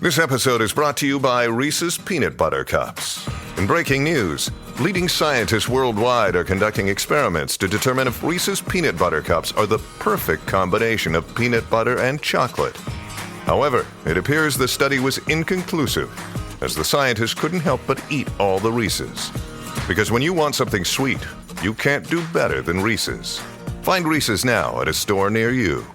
This episode is brought to you by Reese's Peanut Butter Cups. In breaking news, leading scientists worldwide are conducting experiments to determine if Reese's Peanut Butter Cups are the perfect combination of peanut butter and chocolate. However, it appears the study was inconclusive, as the scientists couldn't help but eat all the Reese's. Because when you want something sweet, you can't do better than Reese's. Find Reese's now at a store near you.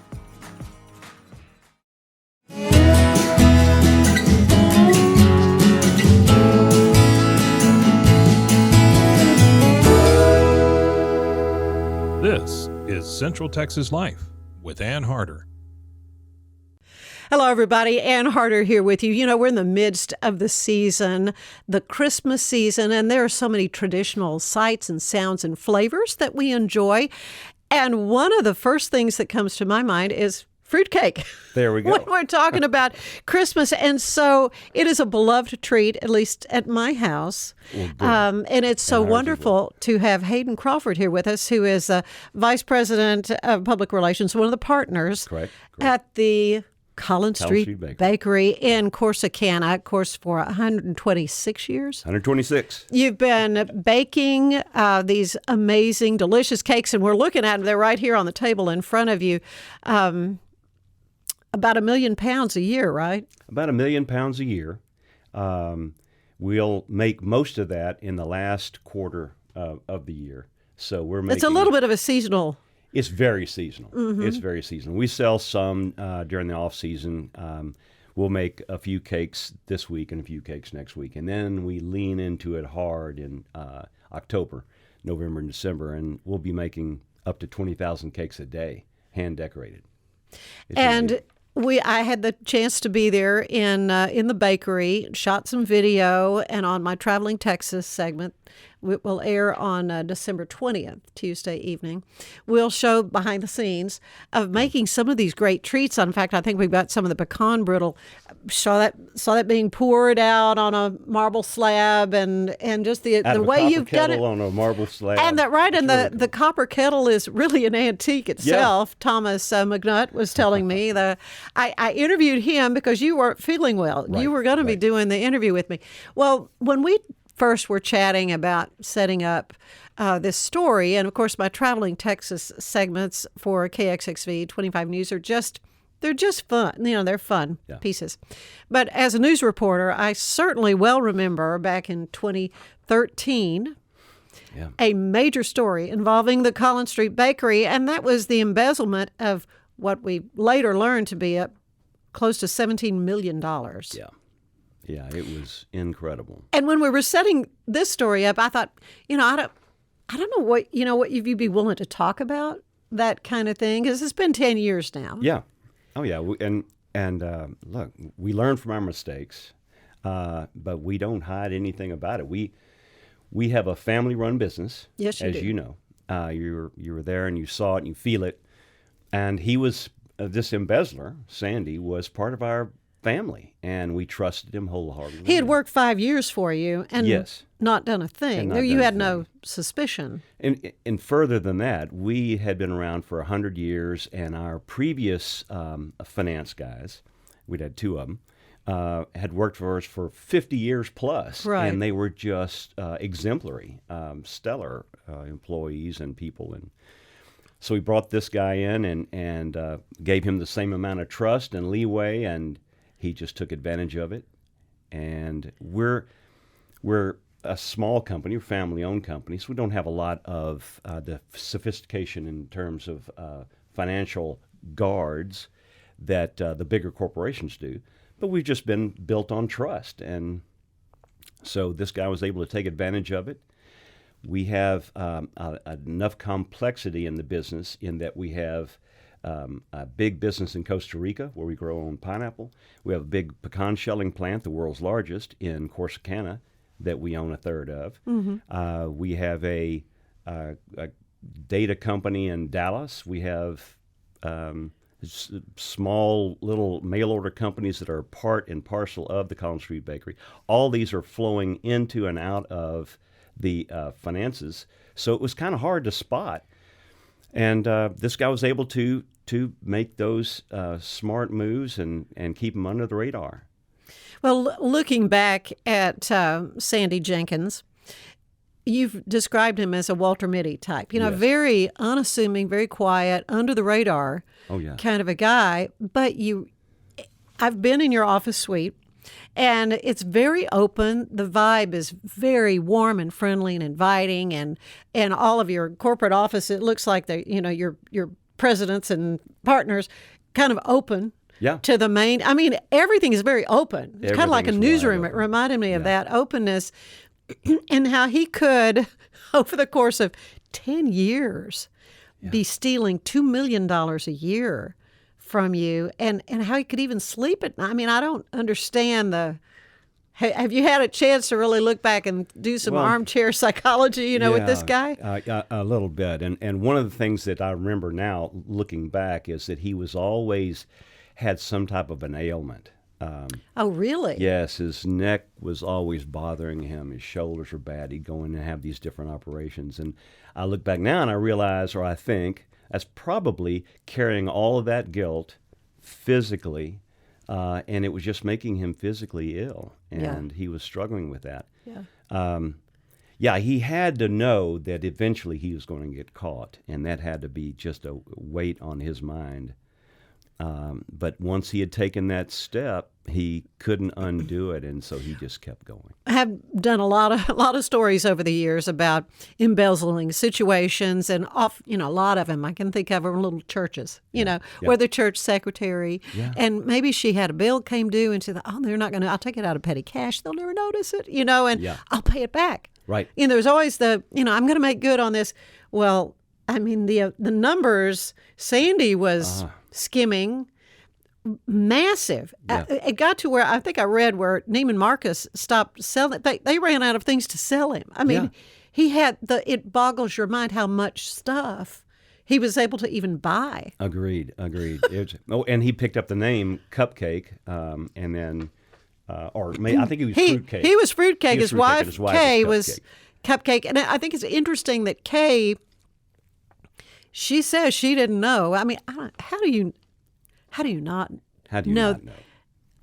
This is Central Texas Life with Ann Harder. Hello, everybody. Ann Harder here with you. You know, we're in the midst of the season, the Christmas season, and there are so many traditional sights and sounds and flavors that we enjoy. And one of the first things that comes to my mind is fruitcake. There we go. When we're talking about Christmas. And so it is a beloved treat, at least at my house. And it's so wonderful to have Hayden Crawford here with us, who is Vice President of Public Relations, one of the partners at the Collin Street Bakery in Corsicana, of course, for 126 years. 126. You've been baking these amazing, delicious cakes, and we're looking at them. They're right here on the table in front of you. About 1 million pounds a year, right? About 1 million pounds a year. We'll make most of that in the last quarter of the year. So we're making. It's a little bit of a seasonal. It's very seasonal. Mm-hmm. It's very seasonal. We sell some during the off season. We'll make a few cakes this week and a few cakes next week, and then we lean into it hard in October, November, and December, and we'll be making up to 20,000 cakes a day, hand decorated. And I had the chance to be there in the bakery, shot some video, and on my Traveling Texas segment, it will air on December 20th, Tuesday evening. We'll show behind the scenes of making some of these great treats. In fact, I think we've got some of the pecan brittle. Saw that being poured out on a marble slab, and just the way you've done it on a marble slab. And the copper kettle is really an antique itself. Yeah. Thomas McNutt was telling me that I interviewed him because you weren't feeling well. Right, you were going to be doing the interview with me. Well, when we first we're chatting about setting up this story, and of course my Traveling Texas segments for KXXV 25 News they're just fun. You know, they're fun pieces. But as a news reporter, I certainly well remember back in 2013 a major story involving the Collin Street Bakery, and that was the embezzlement of what we later learned to be close to $17 million. Yeah, it was incredible. And when we were setting this story up, I thought, I don't know what you'd be willing to talk about, that kind of thing, because it's been 10 years now. Yeah. Oh, yeah. And look, we learn from our mistakes, but we don't hide anything about it. We have a family-run business, yes, you as do. You know. You were there and you saw it and you feel it. And he was, this embezzler, Sandy, was part of our family, and we trusted him wholeheartedly. He had worked 5 years for you and not done a thing. You had no suspicion. And further than that, we had been around for 100 years, and our previous finance guys, we'd had two of them, had worked for us for 50 years plus, and they were just exemplary, stellar employees and people. And so we brought this guy in and gave him the same amount of trust and leeway, and he just took advantage of it. And we're a small company, we're a family-owned company, so we don't have a lot of the sophistication in terms of financial guards that the bigger corporations do. But we've just been built on trust. And so this guy was able to take advantage of it. We have enough complexity in the business in that we have a big business in Costa Rica where we grow our own pineapple. We have a big pecan shelling plant, the world's largest, in Corsicana that we own a third of. Mm-hmm. We have a data company in Dallas. We have small little mail order companies that are part and parcel of the Collin Street Bakery. All these are flowing into and out of the finances. So it was kind of hard to spot. And this guy was able to make those smart moves and keep them under the radar. Well, looking back at Sandy Jenkins, you've described him as a Walter Mitty type. Yes. Very unassuming, very quiet, under the radar kind of a guy. But I've been in your office suite, and it's very open. The vibe is very warm and friendly and inviting, and all of your corporate office, it looks like your presidents and partners kind of open. Yeah. To the main. I mean, everything is very open. It's kind of like a Everything is newsroom. wide It open. reminded me of that openness and how he could, over the course of 10 years, be stealing $2 million a year from you, and how he could even sleep at night. I mean, I don't understand have you had a chance to really look back and do some armchair psychology, with this guy? A little bit. And one of the things that I remember now, looking back, is that he was always had some type of an ailment. Oh, really? Yes, his neck was always bothering him. His shoulders were bad. He'd go in and have these different operations. And I look back now and I realize, or I think, that's probably carrying all of that guilt physically, and it was just making him physically ill. And he was struggling with that. Yeah. He had to know that eventually he was going to get caught, and that had to be just a weight on his mind. But once he had taken that step, he couldn't undo it, and so he just kept going. I have done a lot of stories over the years about embezzling situations, and a lot of them I can think of are little churches, where the church secretary, and maybe she had a bill came due, and she thought, they're not going to, I'll take it out of petty cash, they'll never notice it, and I'll pay it back. Right. There's always I'm going to make good on this. Well, I mean, the numbers, Sandy was skimming massive. It got to where I think I read where Neiman Marcus stopped selling. They ran out of things to sell him. I mean, he had it boggles your mind how much stuff he was able to even buy. Agreed. And he picked up the name Cupcake, and then, I think he was Fruitcake. He was Fruitcake. His Fruitcake, wife, and his wife Kay, was Cupcake. And I think it's interesting that Kay, she says she didn't know. I mean, how do you not know?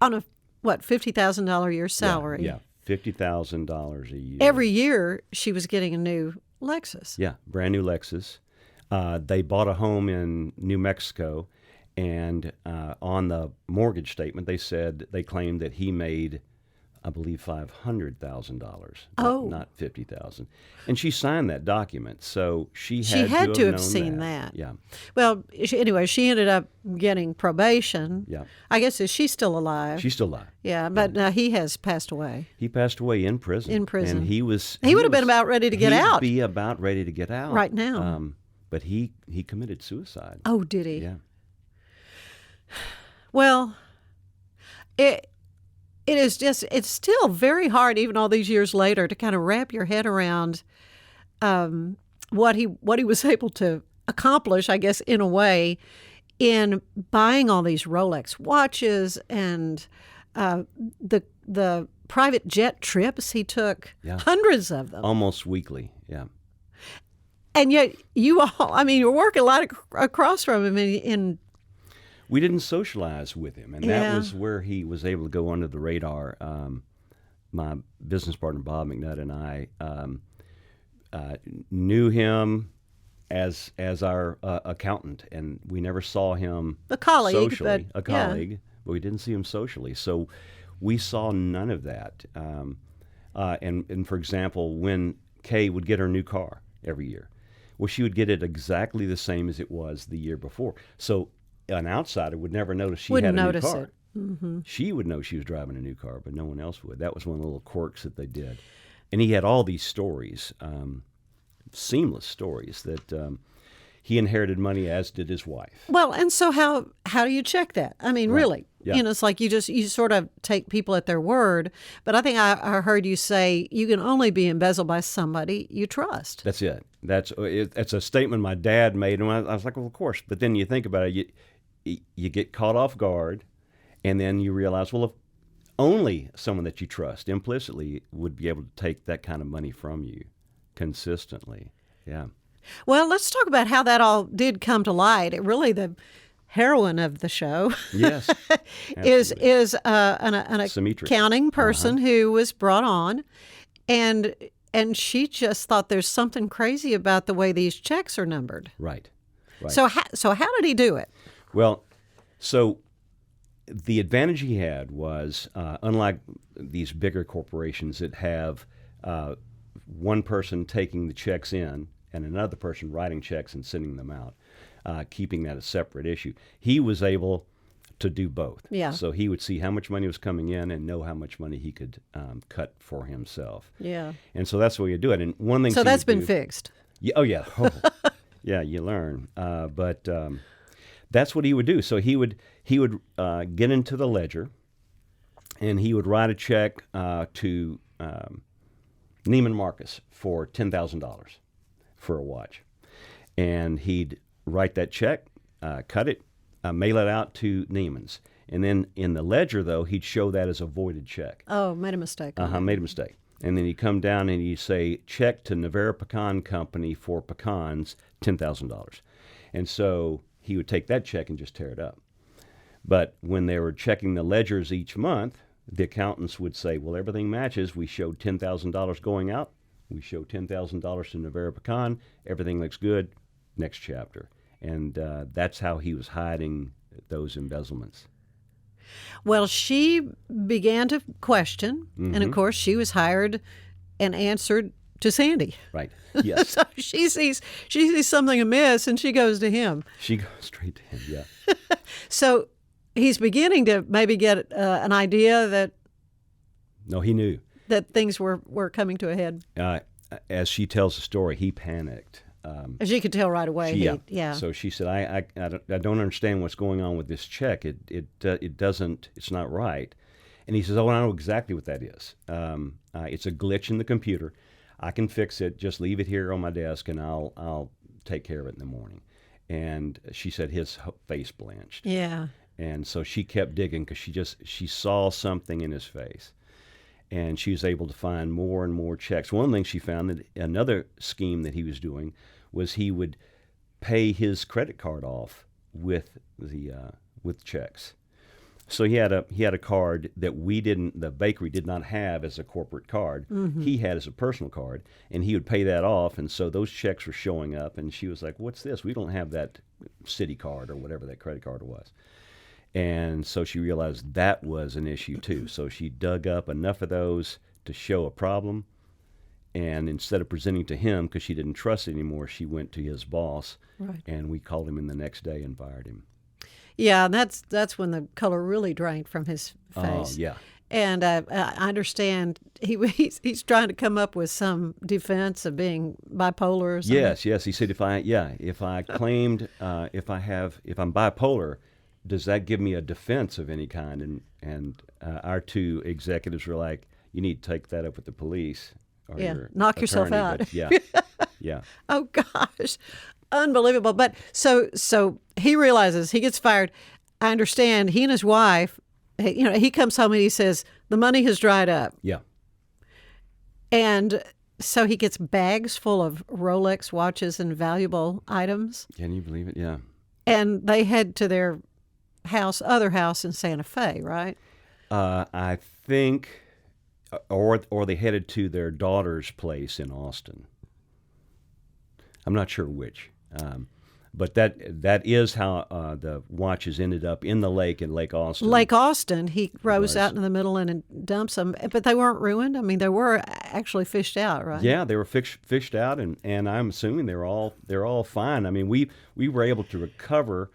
On a $50,000 a year salary? Yeah, $50,000 a year. Every year she was getting a new Lexus. Yeah, brand new Lexus. They bought a home in New Mexico, and on the mortgage statement they claimed that he made, I believe, $500,000. Not $50,000. And she signed that document, so she had to have seen known that. Yeah. Well, anyway, she ended up getting probation. Yeah. I guess, is she still alive? She's still alive. Yeah, but he has passed away. He passed away in prison. In prison. And he would have been about ready to get out. He'd be about ready to get out. Right now. But he committed suicide. Oh, did he? Yeah. Well, it is just, it's still very hard, even all these years later, to kind of wrap your head around what he was able to accomplish, I guess, in a way, in buying all these Rolex watches and the private jet trips he took, hundreds of them. Almost weekly, yeah. And yet you're working a lot across from him in we didn't socialize with him, and that was where he was able to go under the radar. My business partner, Bob McNutt, and I knew him as our accountant, and we never saw him socially. But we didn't see him socially. So we saw none of that. And for example, when Kay would get her new car every year, well, she would get it exactly the same as it was the year before. So an outsider would never notice she had a new car. Mm-hmm. She would know she was driving a new car, but no one else would. That was one of the little quirks that they did. And he had all these stories, seamless stories, that he inherited money, as did his wife. Well, and so how do you check that? I mean, really, it's like you sort of take people at their word. But I think I heard you say you can only be embezzled by somebody you trust. That's it. That's a statement my dad made, and I was like, well, of course. But then you think about it, you get caught off guard, and then you realize, well, if only someone that you trust implicitly would be able to take that kind of money from you consistently. Yeah. Well, let's talk about how that all did come to light. It really, heroine of the show. Yes. is an Symmetric. accounting person who was brought on, and she just thought there's something crazy about the way these checks are numbered. Right. So how did he do it? Well, so the advantage he had was, unlike these bigger corporations that have one person taking the checks in and another person writing checks and sending them out, keeping that a separate issue, he was able to do both. Yeah. So he would see how much money was coming in and know how much money he could cut for himself. Yeah. And so that's the way you do it. And one thing. So that's been fixed. Yeah, oh yeah. Oh, yeah, you learn. But that's what he would do. So he would get into the ledger, and he would write a check to Neiman Marcus for $10,000 for a watch, and he'd write that check, cut it, mail it out to Neiman's, and then in the ledger though he'd show that as a voided check. Oh, made a mistake. Made a mistake. And then he'd come down and he'd say, check to Nevera Pecan Company for pecans, $10,000. And so he would take that check and just tear it up. But when they were checking the ledgers each month, the accountants would say, well, everything matches. We showed $10,000 going out. We showed $10,000 to Nevera Pecan. Everything looks good. Next chapter. And that's how he was hiding those embezzlements. Well, she began to question, and of course she was hired and answered to Sandy. Right. Yes. So she sees something amiss, and she goes to him. She goes straight to him, yeah. So he's beginning to maybe get an idea that No, he knew. that things were coming to a head. As she tells the story, he panicked. As you could tell right away. Yeah. So she said, I don't understand what's going on with this check. It doesn't, it's not right. And he says, oh, I know exactly what that is. It's a glitch in the computer. I can fix it. Just leave it here on my desk, and I'll take care of it in the morning. And she said his face blanched. Yeah. And so she kept digging because she saw something in his face. And she was able to find more and more checks. One thing she found, that another scheme that he was doing was he would pay his credit card off with checks. So he had a card that the bakery did not have as a corporate card. Mm-hmm. He had as a personal card, and he would pay that off. And so those checks were showing up, and she was like, "What's this? We don't have that Citi card or whatever that credit card was." And so she realized that was an issue too. So she dug up enough of those to show a problem. And instead of presenting to him, because she didn't trust it anymore, she went to his boss. Right. And we called him in the next day and fired him. Yeah, and that's when the color really drained from his face. Oh, yeah. And I understand he's trying to come up with some defense of being bipolar or something. Yes. He said, if I claimed, if I'm bipolar, does that give me a defense of any kind? And our two executives were like, you need to take that up with the police. Or your knock yourself attorney. out. But yeah. Oh gosh, unbelievable. But so he realizes he gets fired. I understand he and his wife. He comes home and he says the money has dried up. Yeah. And so he gets bags full of Rolex watches and valuable items. Can you believe it? Yeah. And they head to their other house in Santa Fe, right? I think, or they headed to their daughter's place in Austin. I'm not sure which, but that is how the watches ended up in the lake in Lake Austin. Lake Austin, he rows out in the middle and dumps them, but they weren't ruined. I mean, they were actually fished out, right? Yeah, they were fished out, and I'm assuming they're all fine. I mean, we were able to recover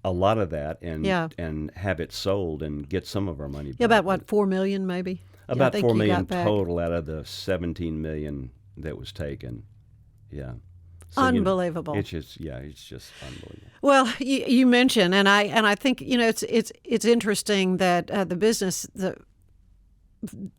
a lot of that and have it sold and get some of our money back. Yeah, about what, $4 million maybe? About $4 million total out of the $17 million that was taken. Yeah. So, unbelievable. It's just unbelievable. Well, you mentioned, and I think it's interesting that the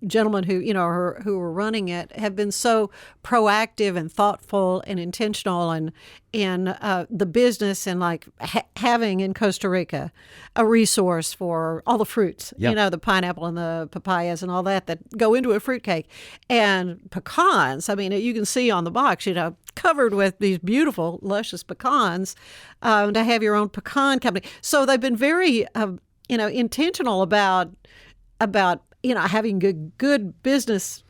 gentlemen who who are running it have been so proactive and thoughtful and intentional and in the business and like having in Costa Rica a resource for all the fruits, the pineapple and the papayas and all that go into a fruitcake, and pecans. I mean, you can see on the box, covered with these beautiful, luscious pecans, to have your own pecan company. So they've been very, intentional about having good business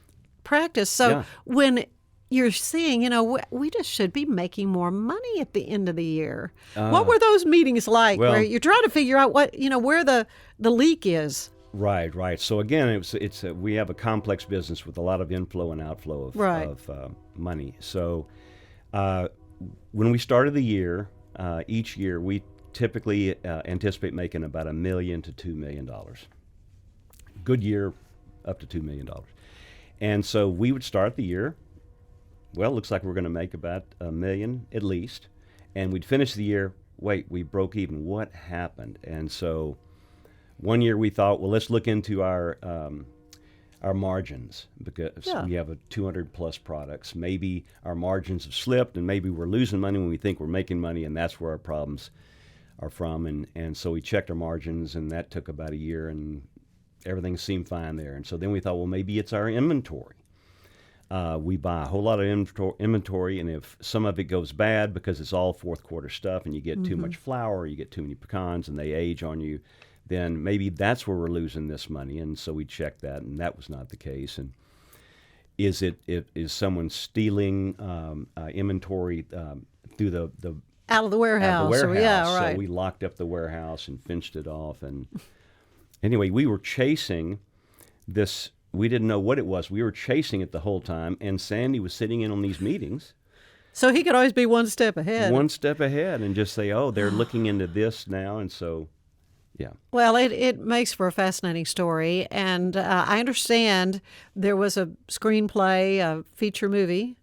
practice. So when you're seeing, we just should be making more money at the end of the year. What were those meetings like, where you're trying to figure out what, where the leak is? Right. So again, we have a complex business with a lot of inflow and outflow of money. So when we started the year, each year we typically anticipate making about $1 million to $2 million. Good year, up to $2 million. And so we would start the year, well, looks like we're going to make about $1 million at least. And we'd finish the year, wait, we broke even. What happened? And so one year we thought, well, let's look into our margins, because we have 200 plus products. Maybe our margins have slipped, and maybe we're losing money when we think we're making money, and that's where our problems are from. And so we checked our margins, and that took about a year, and everything seemed fine there. And so then we thought, well, maybe it's our inventory. We buy a whole lot of inventory, and if some of it goes bad because it's all fourth quarter stuff and you get too much flour, or you get too many pecans and they age on you, then maybe that's where we're losing this money. And so we checked that, and that was not the case. And is someone stealing inventory through the out of the warehouse? So we locked up the warehouse and fenced it off. And anyway, we were chasing this. We didn't know what it was. We were chasing it the whole time, and Sandy was sitting in on these meetings. So he could always be one step ahead. One step ahead, and just say, oh, they're looking into this now. And so, yeah. Well, it makes for a fascinating story. And I understand there was a screenplay, a feature movie,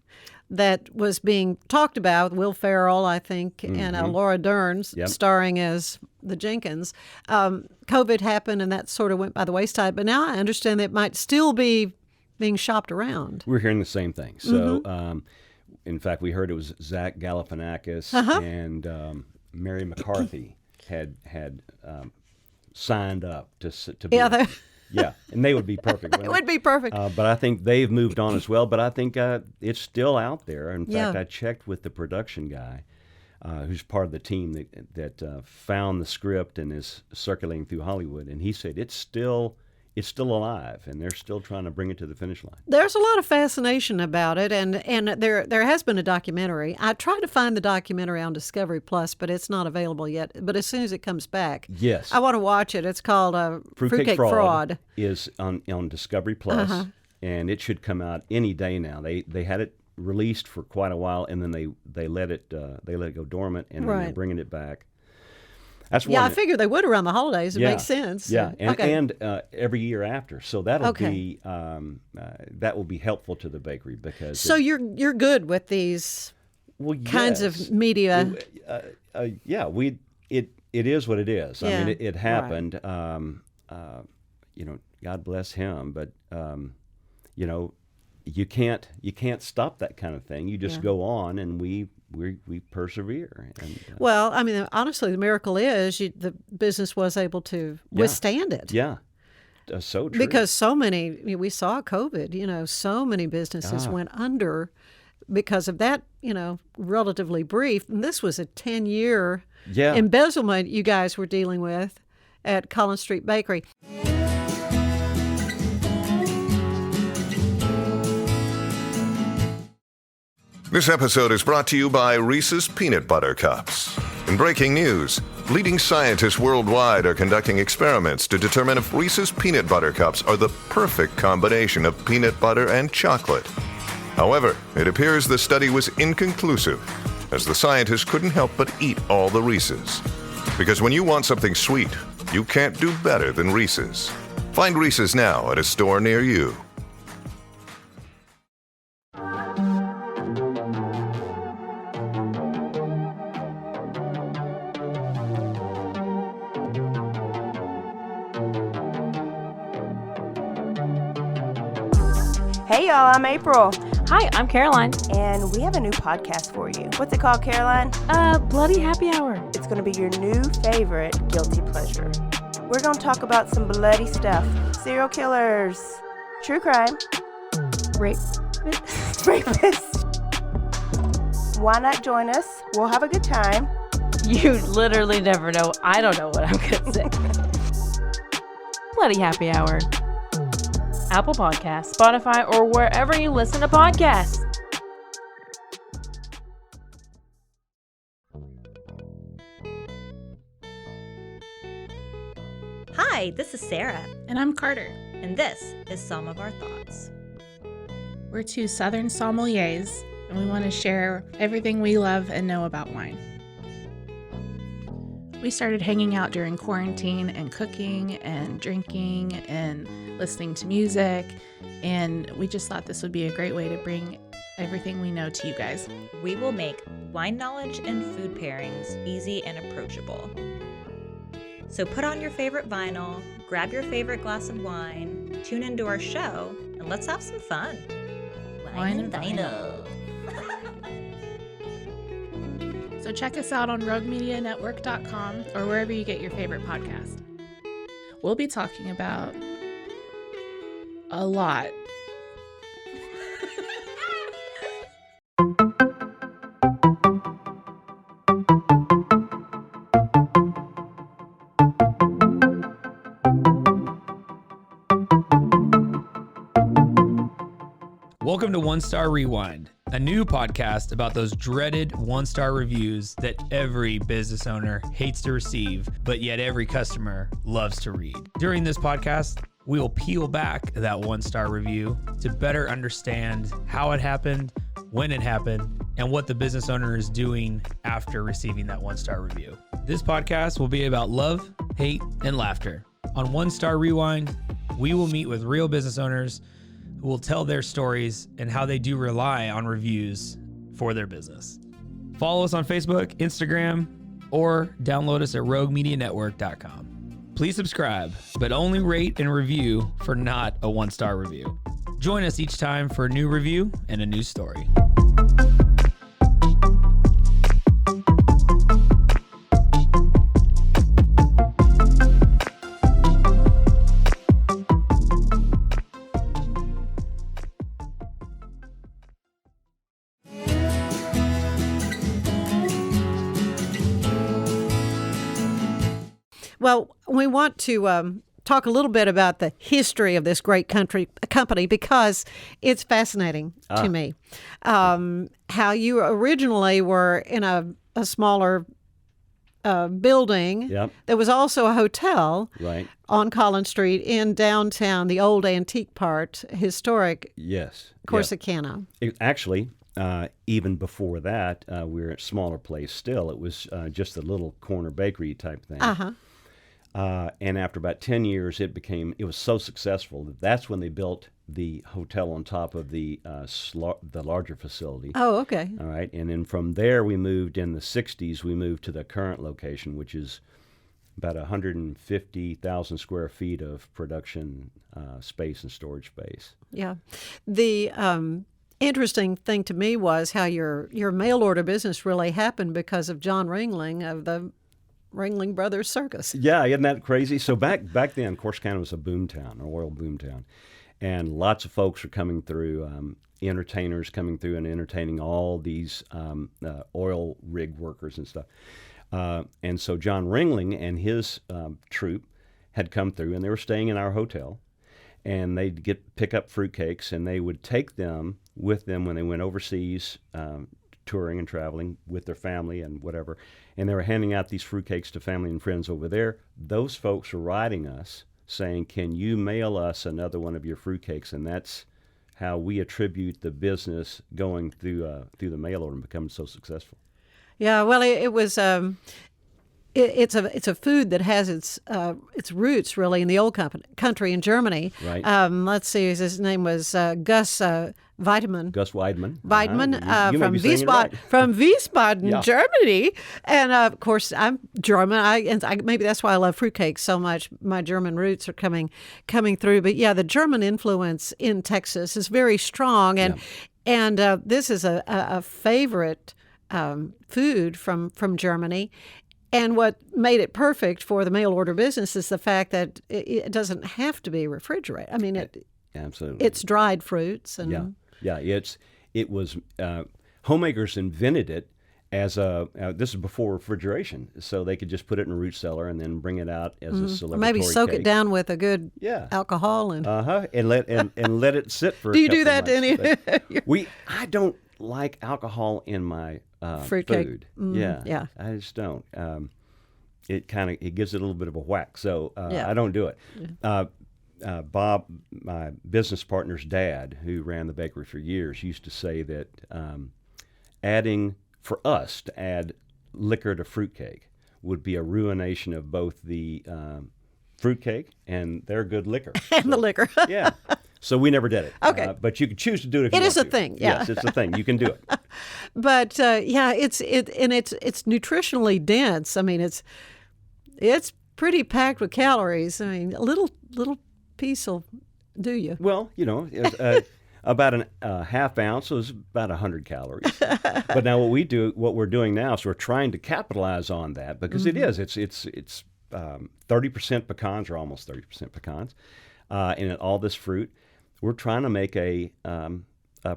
that was being talked about with Will Ferrell, I think, and Laura Dern starring as the Jenkins. COVID happened, and that sort of went by the wayside. But now I understand that it might still be being shopped around. We're hearing the same thing. So, in fact, we heard it was Zach Galifianakis and Mary McCarthy had signed up to be. Yeah, and they would be perfect. It would be perfect. But I think they've moved on as well. But I think it's still out there. In fact, I checked with the production guy, who's part of the team that found the script and is circulating through Hollywood, and he said it's still alive, and they're still trying to bring it to the finish line. There's a lot of fascination about it, and there has been a documentary. I tried to find the documentary on Discovery Plus, but it's not available yet. But as soon as it comes back, yes, I want to watch it. It's called Fruitcake Fraud. Is on Discovery Plus, and it should come out any day now. They had it released for quite a while, and then they let it go dormant, and then they're bringing it back. That's I figured they would around the holidays. It makes sense. Yeah, and every year after. So that'll be that will be helpful to the bakery, because. So you're good with these kinds of media. It is what it is. Yeah. I mean, it happened. Right. God bless him, but you can't stop that kind of thing. You just go on, and we persevere. And, well, I mean, honestly, the miracle is the business was able to withstand it. Yeah, so true. Because so many, we saw COVID, so many businesses went under because of that, relatively brief. And this was a 10-year embezzlement you guys were dealing with at Collin Street Bakery. This episode is brought to you by Reese's Peanut Butter Cups. In breaking news, leading scientists worldwide are conducting experiments to determine if Reese's Peanut Butter Cups are the perfect combination of peanut butter and chocolate. However, it appears the study was inconclusive, as the scientists couldn't help but eat all the Reese's. Because when you want something sweet, you can't do better than Reese's. Find Reese's now at a store near you. Hey y'all, I'm April, Hi, I'm Caroline. and we have a new podcast for you. What's it called, Caroline? Bloody Happy Hour. It's going to be your new favorite guilty pleasure. We're going to talk about some bloody stuff. Serial killers, true crime, Rape. rapists. Why not join us? We'll have a good time. You literally never know. I don't know what I'm going to say. Bloody Happy Hour. Apple Podcasts, Spotify, or wherever you listen to podcasts. Hi, this is Sarah, And I'm Carter. and this is Some of Our Thoughts. We're two Southern sommeliers, and we want to share everything we love and know about wine. We started hanging out during quarantine and cooking and drinking and listening to music, and we just thought this would be a great way to bring everything we know to you guys. We will make wine knowledge and food pairings easy and approachable. So put on your favorite vinyl, grab your favorite glass of wine, tune into our show, and let's have some fun. Wine and vinyl. So check us out on roguemedianetwork.com or wherever you get your favorite podcast. We'll be talking about a lot. Welcome to One Star Rewind, a new podcast about those dreaded one-star reviews that every business owner hates to receive, but yet every customer loves to read. During this podcast, we will peel back that one-star review to better understand how it happened, when it happened, and what the business owner is doing after receiving that one-star review. This podcast will be about love, hate, and laughter. On One Star Rewind, we will meet with real business owners who will tell their stories and how they do rely on reviews for their business. Follow us on Facebook, Instagram, or download us at roguemedianetwork.com. Please subscribe, but only rate and review for not a one-star review. Join us each time for a new review and a new story. Well, we want to talk a little bit about the history of this great company because it's fascinating to me. How you originally were in a smaller building. Yep. There was also a hotel Right. on Collin Street in downtown, the old antique part, historic Yes. Corsicana. Actually, even before that, we were at a smaller place still. It was just a little corner bakery type thing. Uh-huh. And after about 10 years, it was so successful that that's when they built the hotel on top of the larger facility. Oh, okay. All right. And then from there, we moved in the 60s, we moved to the current location, which is about 150,000 square feet of production space and storage space. Yeah. The interesting thing to me was how your mail order business really happened because of John Ringling of the Ringling Brothers Circus. Yeah, isn't that crazy? So back then, Corsicana was a boomtown, an oil boomtown, and lots of folks were coming through, entertainers coming through and entertaining all these oil rig workers and stuff. And so John Ringling and his troupe had come through, and they were staying in our hotel, and they'd pick up fruitcakes, and they would take them with them when they went overseas, touring and traveling with their family and whatever, and they were handing out these fruitcakes to family and friends over there. Those folks were writing us saying, "Can you mail us another one of your fruitcakes?" And that's how we attribute the business going through the mail order and becoming so successful. Yeah, well, it was it's a food that has its roots really in the old country in Germany. Right. Let's see, his name was Gus Weidmann. Gus Weidmann. Weidmann You may from be saying it right. from Wiesbaden, Yeah. Germany, and of course I'm German. Maybe that's why I love fruitcake so much. My German roots are coming through. But yeah, the German influence in Texas is very strong, and this is a favorite food from Germany. And what made it perfect for the mail order business is the fact that it doesn't have to be refrigerated. I mean, Absolutely. it's dried fruits and It was homemakers invented it as this is before refrigeration, so they could just put it in a root cellar and then bring it out as a celebratory maybe soak cake. it down with a good alcohol and and let it sit for. Do you a couple do that of to months. I don't like alcohol in my fruitcake. food. Yeah. I just don't. It gives it a little bit of a whack, so I don't do it. Bob, my business partner's dad, who ran the bakery for years, used to say that for us to add liquor to fruitcake would be a ruination of both the fruitcake and their good liquor. And the liquor. Yeah. So we never did it. Okay. But you could choose to do it if you want It is a to. thing, yeah. Yes, it's a thing. You can do it. But it's nutritionally dense. I mean, it's pretty packed with calories. I mean, a little piece will do you. Well, about a half ounce is about 100 calories. But now what we're doing now is we're trying to capitalize on that because it's 30% pecans or almost 30% pecans in all this fruit. We're trying to make a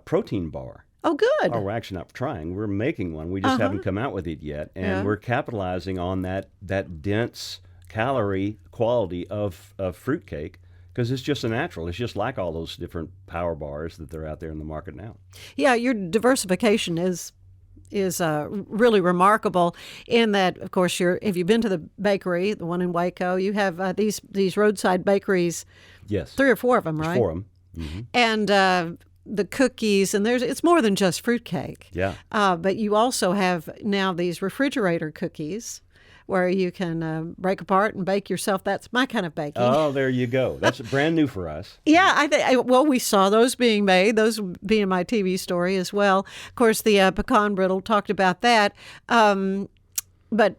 protein bar. Oh, good. Oh, we're actually not trying. We're making one. We just haven't come out with it yet, and we're capitalizing on that dense calorie quality of fruitcake. Because it's just a natural. It's just like all those different power bars that they're out there in the market now. Yeah, your diversification is really remarkable in that, of course, if you've been to the bakery, the one in Waco, you have these roadside bakeries. Yes. 3 or 4 of them, right? There's 4 of them. Mm-hmm. And the cookies, and it's more than just fruitcake. Yeah. But you also have now these refrigerator cookies where you can break apart and bake yourself. That's my kind of baking. Oh, there you go. That's brand new for us. Yeah, we saw those being made, those being my TV story as well. Of course, the pecan brittle, talked about that. But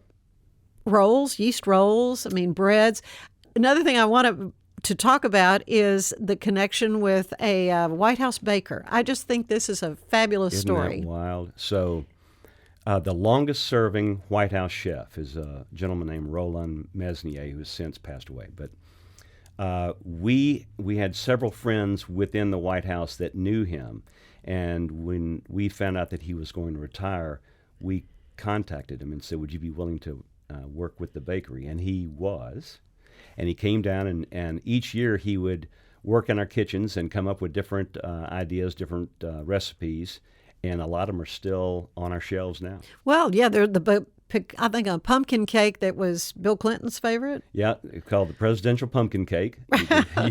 rolls, yeast rolls, breads. Another thing I want to talk about is the connection with a White House baker. I just think this is a fabulous story. Isn't that wild? So the longest-serving White House chef is a gentleman named Roland Mesnier, who has since passed away. But we had several friends within the White House that knew him, and when we found out that he was going to retire, we contacted him and said, "Would you be willing to work with the bakery?" And he was, and he came down, and each year he would work in our kitchens and come up with different ideas, different recipes. And a lot of them are still on our shelves now. Well, yeah, they're I think a pumpkin cake that was Bill Clinton's favorite. Yeah, it's called the presidential pumpkin cake.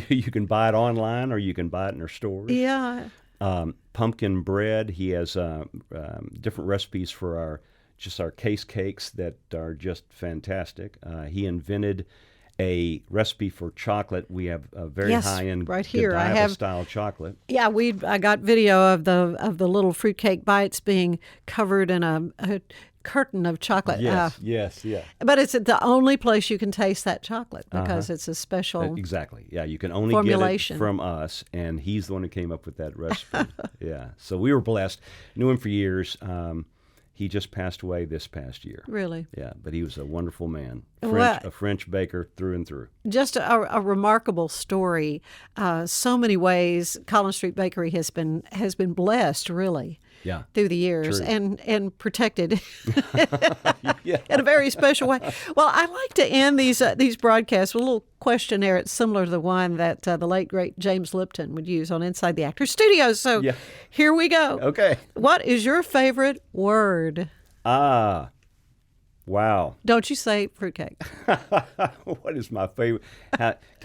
You can buy it online or you can buy it in our stores. Yeah. Pumpkin bread. He has different recipes for our case cakes that are just fantastic. He invented a recipe for chocolate. We have a very high-end right here. I have style chocolate. Yeah, I got video of the little fruitcake bites being covered in a curtain of chocolate. Yes. But it's the only place you can taste that chocolate because it's a special exactly. Yeah, you can only formulation. Get it from us, and he's the one who came up with that recipe. Yeah, so we were blessed. Knew him for years. He just passed away this past year. Really? Yeah, but he was a wonderful man. A French baker through and through. Just a remarkable story. So many ways Collin Street Bakery has been blessed, really. Yeah. Through the years. True. And protected yeah. in a very special way. Well, I like to end these broadcasts with a little questionnaire. It's similar to the one that the late, great James Lipton would use on Inside the Actors Studios. So Here we go. Okay. What is your favorite word? Wow. Don't you say fruitcake. What is my favorite?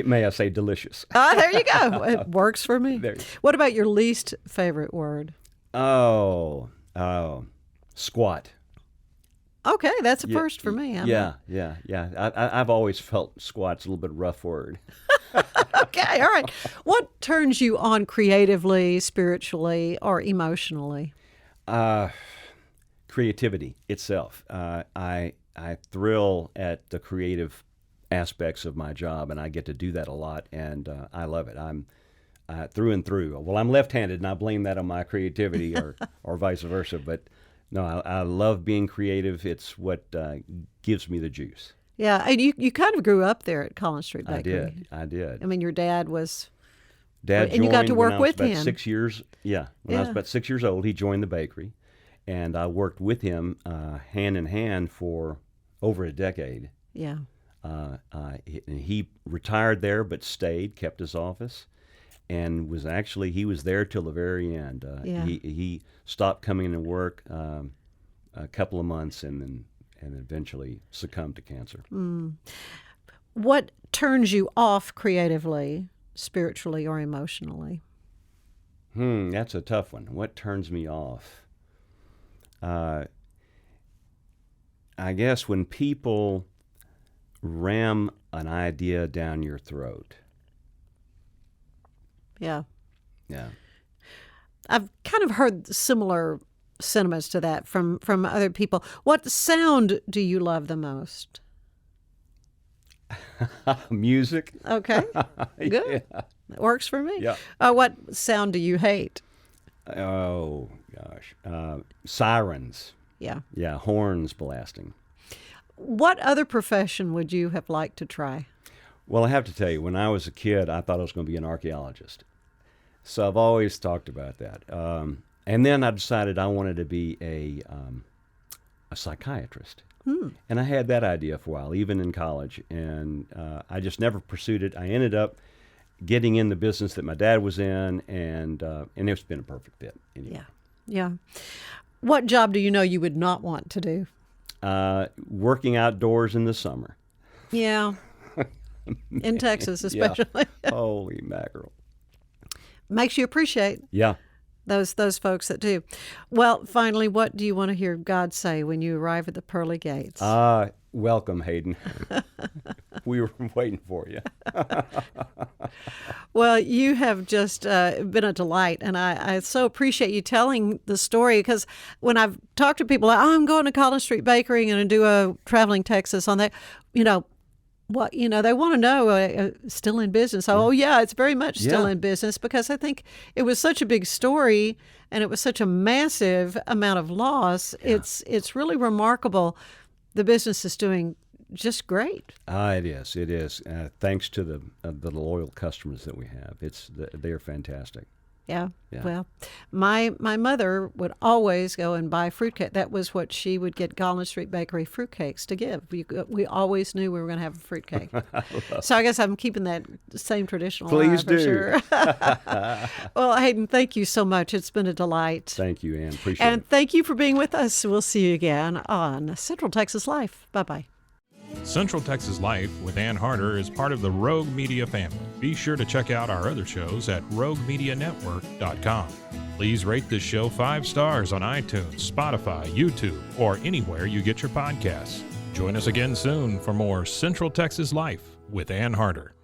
May I say delicious? There you go. It works for me. There. What about your least favorite word? Oh, squat. Okay, that's a first for me. Yeah. I've always felt squat's a little bit rough word. Okay, all right. What turns you on creatively, spiritually, or emotionally? Creativity itself. I thrill at the creative aspects of my job, and I get to do that a lot, and I love it. I'm through and through. Well, I'm left-handed, and I blame that on my creativity, or vice versa. But no, I love being creative. It's what gives me the juice. Yeah, and you kind of grew up there at Collin Street Bakery. I did. I mean, your dad was. Dad and you got to work with when I was him. about 6 years. Yeah, when I was about 6 years old, he joined the bakery, and I worked with him hand in hand for over a decade. Yeah. He retired there, but stayed, kept his office, and he was there till the very end. He stopped coming to work a couple of months, and eventually succumbed to cancer. What turns you off creatively, spiritually, or emotionally? That's a tough one. What turns me off? I guess when people ram an idea down your throat. Yeah. Yeah. I've kind of heard similar sentiments to that from other people. What sound do you love the most? Music. Okay. Good. Yeah. That works for me. Yeah. What sound do you hate? Oh, gosh. Sirens. Yeah. Yeah, horns blasting. What other profession would you have liked to try? Well, I have to tell you, when I was a kid, I thought I was going to be an archaeologist. So I've always talked about that. And then I decided I wanted to be a psychiatrist. And I had that idea for a while, even in college. And I just never pursued it. I ended up getting in the business that my dad was in, and it's been a perfect fit. Anyway. Yeah. What job do you know you would not want to do? Working outdoors in the summer. Yeah. In Texas, especially. Yeah. Holy mackerel. Makes you appreciate those folks that do. Well, finally, what do you want to hear God say when you arrive at the pearly gates? Welcome, Hayden. We were waiting for you. Well, you have just been a delight, and I so appreciate you telling the story, because when I've talked to people, I'm going to Collin Street Bakery and going to do a Traveling Texas on that, they want to know, still in business. Oh, yeah, it's very much still in business, because I think it was such a big story and it was such a massive amount of loss. Yeah. It's really remarkable. The business is doing just great. It is. Thanks to the loyal customers that we have. They're fantastic. Yeah. Well, my mother would always go and buy fruitcake. That was what she would get Collin Street Bakery fruitcakes to give. We always knew we were going to have a fruitcake. So I guess I'm keeping that same tradition alive. Please do. For sure. Well, Hayden, thank you so much. It's been a delight. Thank you, Ann. Appreciate it. And thank you for being with us. We'll see you again on Central Texas Life. Bye-bye. Central Texas Life with Ann Harder is part of the Rogue Media family. Be sure to check out our other shows at roguemedianetwork.com. Please rate this show 5 stars on iTunes, Spotify, YouTube, or anywhere you get your podcasts. Join us again soon for more Central Texas Life with Ann Harder.